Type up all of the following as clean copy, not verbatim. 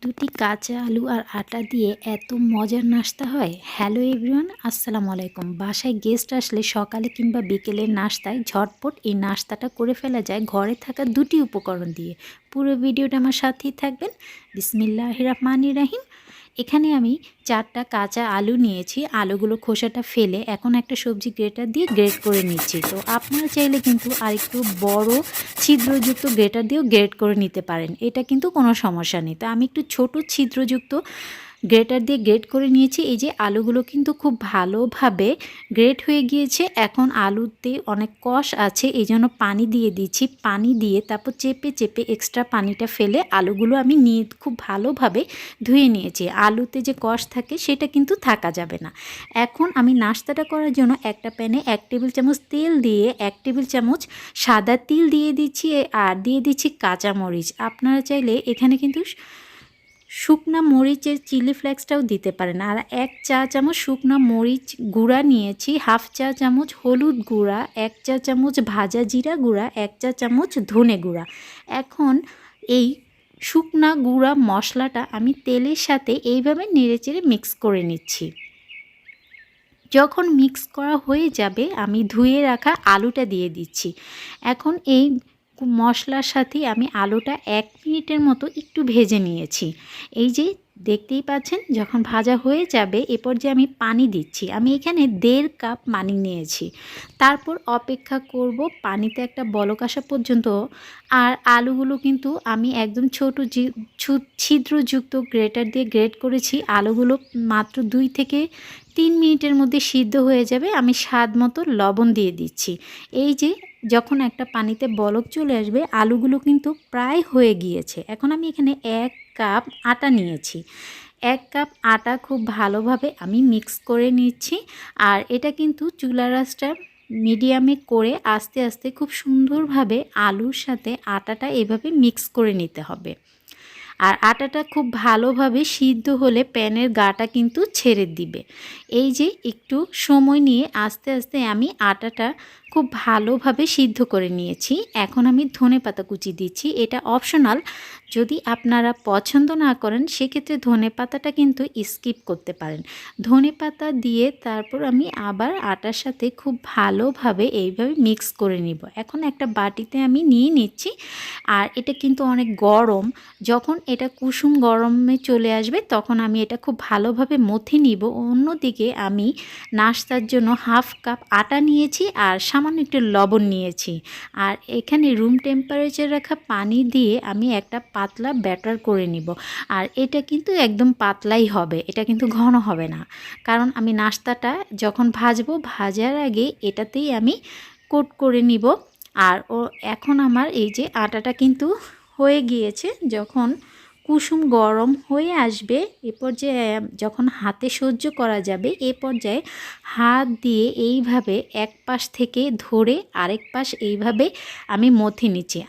দুটি কাঁচা আলু আর আটা দিয়ে এত মজার নাস্তা হয়। হ্যালো এভরিওয়ান, আসসালামু আলাইকুম। বাসায় গেস্ট আসলে সকালে কিংবা বিকেলের নাস্তায় ঝটপট এই নাস্তাটা করে ফেলা যায় ঘরে থাকা দুটি উপকরণ দিয়ে। পুরো ভিডিওটা আমার সাথেই থাকবেন। বিসমিল্লাহির রহমানির রহিম। এখানে আমি 4টা কাঁচা আলু নিয়েছি। আলুগুলো খোসাটা ফেলে এখন একটা সবজি গ্রেটার দিয়ে গ্রেট করে নিচ্ছি। তো আপনারা চাইলে কিন্তু আরেকটু বড় ছিদ্রযুক্ত গ্রেটার দিয়েও গ্রেট করে নিতে পারেন, এটা কিন্তু কোনো সমস্যা নেই। তো আমি একটু ছোট ছিদ্রযুক্ত গ্রেটার দিয়ে গ্রেট করে নিয়েছি। এই যে আলুগুলো কিন্তু খুব ভালোভাবে গ্রেট হয়ে গিয়েছে। এখন আলুতে অনেক কষ আছে, এই জন্য পানি দিয়ে দিচ্ছি। পানি দিয়ে তারপর চেপে চেপে এক্সট্রা পানিটা ফেলে আলুগুলো আমি নিয়ে খুব ভালোভাবে ধুয়ে নিয়েছি। আলুতে যে কষ থাকে সেটা কিন্তু থাকা যাবে না। এখন আমি নাস্তাটা করার জন্য একটা প্যানে 1 টেবিল চামচ তেল দিয়ে 1 টেবিল চামচ সাদা তিল দিয়ে দিচ্ছি আর দিয়ে দিচ্ছি কাঁচামরিচ। আপনারা চাইলে এখানে কিন্তু শুকনা মরিচের চিলি ফ্লেক্সটাও দিতে পারেন। আর 1 চা চামচ শুকনা মরিচ গুঁড়া নিয়েছি, হাফ চা চামচ হলুদ গুঁড়া, 1 চা চামচ ভাজা জিরা গুঁড়া, 1 চা চামচ ধনে গুঁড়া। এখন এই শুকনা গুঁড়া মশলাটা আমি তেলের সাথে এইভাবে নেড়েচেড়ে মিক্স করে নিচ্ছি। যখন মিক্স করা হয়ে যাবে আমি ধুয়ে রাখা আলুটা দিয়ে দিচ্ছি। এখন এই মশলার সাথে আমি আলুটা 1 মিনিটের মতো একটু ভেজে নিয়েছি। এই যে দেখতেই পাচ্ছেন, যখন ভাজা হয়ে যাবে এ পর্যায়ে আমি পানি দিচ্ছি। আমি এখানে 1.5 কাপ পানি নিয়েছি। তারপর অপেক্ষা করব পানিতে একটা বলক আসা পর্যন্ত। আর আলুগুলো কিন্তু আমি একদম ছোট ছিদ্রযুক্ত গ্রেটার দিয়ে গ্রেট করেছি। আলুগুলো মাত্র 2 থেকে 3 মিনিটের মধ্যে সিদ্ধ হয়ে যাবে। আমি স্বাদ মতো লবণ দিয়ে দিচ্ছি। এই যে যখন একটা পানিতে বলক চলে আসবে আলুগুলো কিন্তু প্রায় হয়ে গিয়েছে। এখন আমি এখানে 1 কাপ আটা নিয়েছি। 1 কাপ আটা খুব ভালোভাবে আমি মিক্স করে নিচ্ছি। আর এটা কিন্তু চুলার আঁচটা মিডিয়ামে করে আস্তে আস্তে খুব সুন্দরভাবে আলুর সাথে আটাটা এভাবে মিক্স করে নিতে হবে। আর আটাটা খুব ভালোভাবে সিদ্ধ হলে প্যানের গাটা কিন্তু ছেড়ে দিবে। এই যে একটু সময় নিয়ে আস্তে আস্তে আমি আটাটা খুব ভালোভাবে সিদ্ধ করে নিয়েছি। এখন আমি ধনেপাতা কুচি দিচ্ছি, এটা অপশনাল। যদি আপনারা পছন্দ না করেন সেক্ষেত্রে ধনেপাতাটা কিন্তু স্কিপ করতে পারেন। ধনেপাতা দিয়ে তারপর আমি আবার আটার সাথে খুব ভালোভাবে এইভাবে মিক্স করে নিব। এখন একটা বাটিতে আমি নিয়ে নিচ্ছি। আর এটা কিন্তু অনেক গরম, যখন এটা কুসুম গরমে চলে আসবে তখন আমি এটা খুব ভালোভাবে মথে নিব। অন্যদিকে আমি নাস্তার জন্য হাফ কাপ আটা নিয়েছি আর সামান্য একটু লবণ নিয়েছি। আর এখানে রুম টেম্পারেচার রাখা পানি দিয়ে আমি একটা পাতলা ব্যাটার করে নিব। আর এটা কিন্তু একদম পাতলাই হবে, এটা কিন্তু ঘন হবে না। কারণ আমি নাস্তাটা যখন ভাজবো ভাজার আগে এটাতেই আমি কোট করে নিব। আর এখন আমার এই যে আটাটা কিন্তু হয়ে গিয়েছে। যখন কুসুম গরম হয়ে আসবে এ পর্যায়ে যখন হাতে সহ্য করা যাবে এ পর্যায়ে হাত দিয়ে এইভাবে এক পাশ থেকে ধরে আরেক পাশ এইভাবে আমি মথে নিচ্ছি।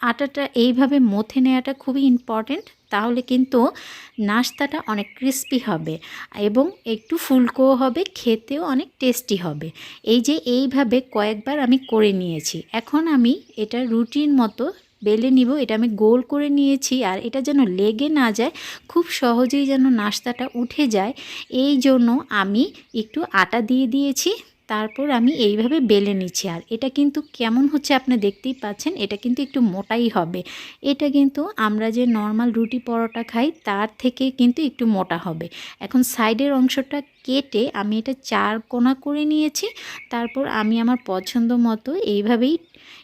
আটাটা এইভাবে মথে নেওয়াটা খুবই ইম্পর্ট্যান্ট, তাহলে কিন্তু নাস্তাটা অনেক ক্রিস্পি হবে এবং একটু ফুলকোও হবে, খেতেও অনেক টেস্টি হবে। এই যে এইভাবে কয়েকবার আমি করে নিয়েছি। এখন আমি এটা রুটির মতো বেলে নিব। এটা আমি গোল করে নিয়েছি আর এটা যেন লেগে না যায়, খুব সহজেই যেন নাস্তাটা উঠে যায়, এই জন্য আমি একটু আটা দিয়ে দিয়েছি। তারপর আমি এইভাবে বেলে নিচ্ছি। আর এটা কিন্তু কেমন হচ্ছে আপনি দেখতেই পাচ্ছেন, এটা কিন্তু একটু মোটাই হবে। এটা কিন্তু আমরা যে নর্মাল রুটি পরোটা খাই তার থেকে কিন্তু একটু মোটা হবে। এখন সাইডের অংশটা কেটে আমি এটা 4 কোনা করে নিয়েছি। তারপর আমি আমার পছন্দ মতো এইভাবেই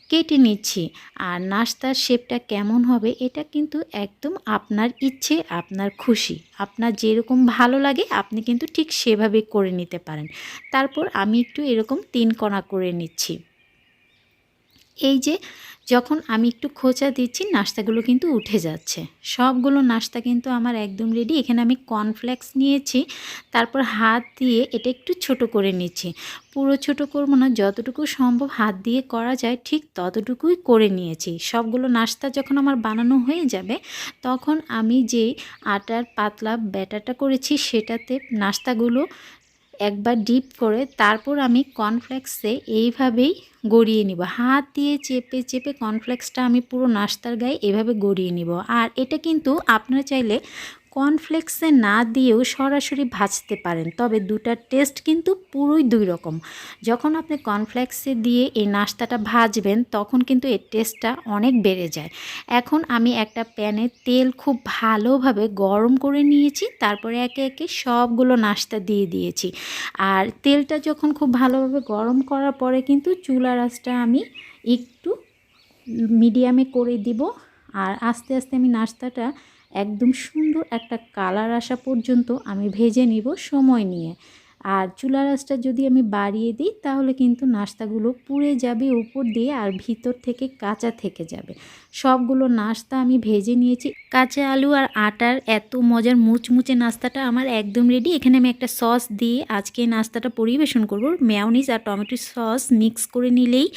কেটে নিচ্ছি। আর নাস্তার শেপটা কেমন হবে এটা কিন্তু একদম আপনার ইচ্ছে, আপনার খুশি, আপনার যেরকম ভালো লাগে আপনি কিন্তু ঠিক সেভাবে করে নিতে পারেন। তারপর আমি একটু এরকম 3 কোনা করে নিচ্ছি। এই যে যখন আমি একটু খোঁচা দিচ্ছি নাস্তাগুলো কিন্তু উঠে যাচ্ছে। সবগুলো নাস্তা কিন্তু আমার একদম রেডি। এখানে আমি কর্নফ্লেক্স নিয়েছি, তারপর হাত দিয়ে এটা একটু ছোট করে নিচ্ছি। পুরো ছোট করব না, যতটুকু সম্ভব হাত দিয়ে করা যায় ঠিক ততটুকুই করে নিয়েছি। সবগুলো নাস্তা যখন আমার বানানো হয়ে যাবে তখন আমি যেই আটার পাতলা ব্যাটারটা করেছি সেটাতে নাস্তাগুলো একবার ডিপ করে তারপর আমি কর্নফ্লেক্সে এইভাবেই গড়িয়ে নিব। হাত দিয়ে চেপে চেপে কর্নফ্লেক্সটা আমি পুরো নাস্তার গায়ে এভাবে গড়িয়ে নিব। আর এটা কিন্তু আপনারা চাইলে কর্নফ্লেক্সে না দিয়েও সরাসরি ভাজতে পারেন, তবে দুটার টেস্ট কিন্তু পুরোই দুই রকম। যখন আপনি কর্নফ্লেক্সে দিয়ে এই নাস্তাটা ভাজবেন তখন কিন্তু এর টেস্টটা অনেক বেড়ে যায়। এখন আমি একটা প্যানে তেল খুব ভালোভাবে গরম করে নিয়েছি, তারপরে একে একে সবগুলো নাস্তা দিয়ে দিয়েছি। আর তেলটা যখন খুব ভালোভাবে গরম করার পরে কিন্তু চুলার আঁচটা আমি একটু মিডিয়ামে করে দিব। আর আস্তে আস্তে আমি নাস্তাটা একদম সুন্দর একটা কালার আসা পর্যন্ত আমি ভেজে নিব সময় নিয়ে। আর চুলার আঁচটা যদি আমি বাড়িয়ে দিই তাহলে কিন্তু নাস্তাগুলো পুড়ে যাবে উপর দিয়ে আর ভিতর থেকে কাঁচা থেকে যাবে। সবগুলো নাস্তা আমি ভেজে নিয়েছি। কাঁচা আলু আর আটার এত মজার মুচমুচে নাস্তাটা আমার একদম রেডি। এখানে আমি একটা সস দিয়ে আজকে এই নাস্তাটা পরিবেশন করব। মেয়োনিজ আর টমেটো সস মিক্স করে নিলেই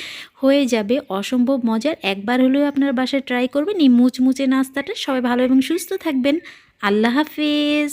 হয়ে যাবে অসম্ভব মজার। একবার হলেও আপনার বাসায় ট্রাই করবেন এই মুচমুচে নাস্তাটা। সবাই ভালো এবং সুস্থ থাকবেন। আল্লাহ হাফেজ।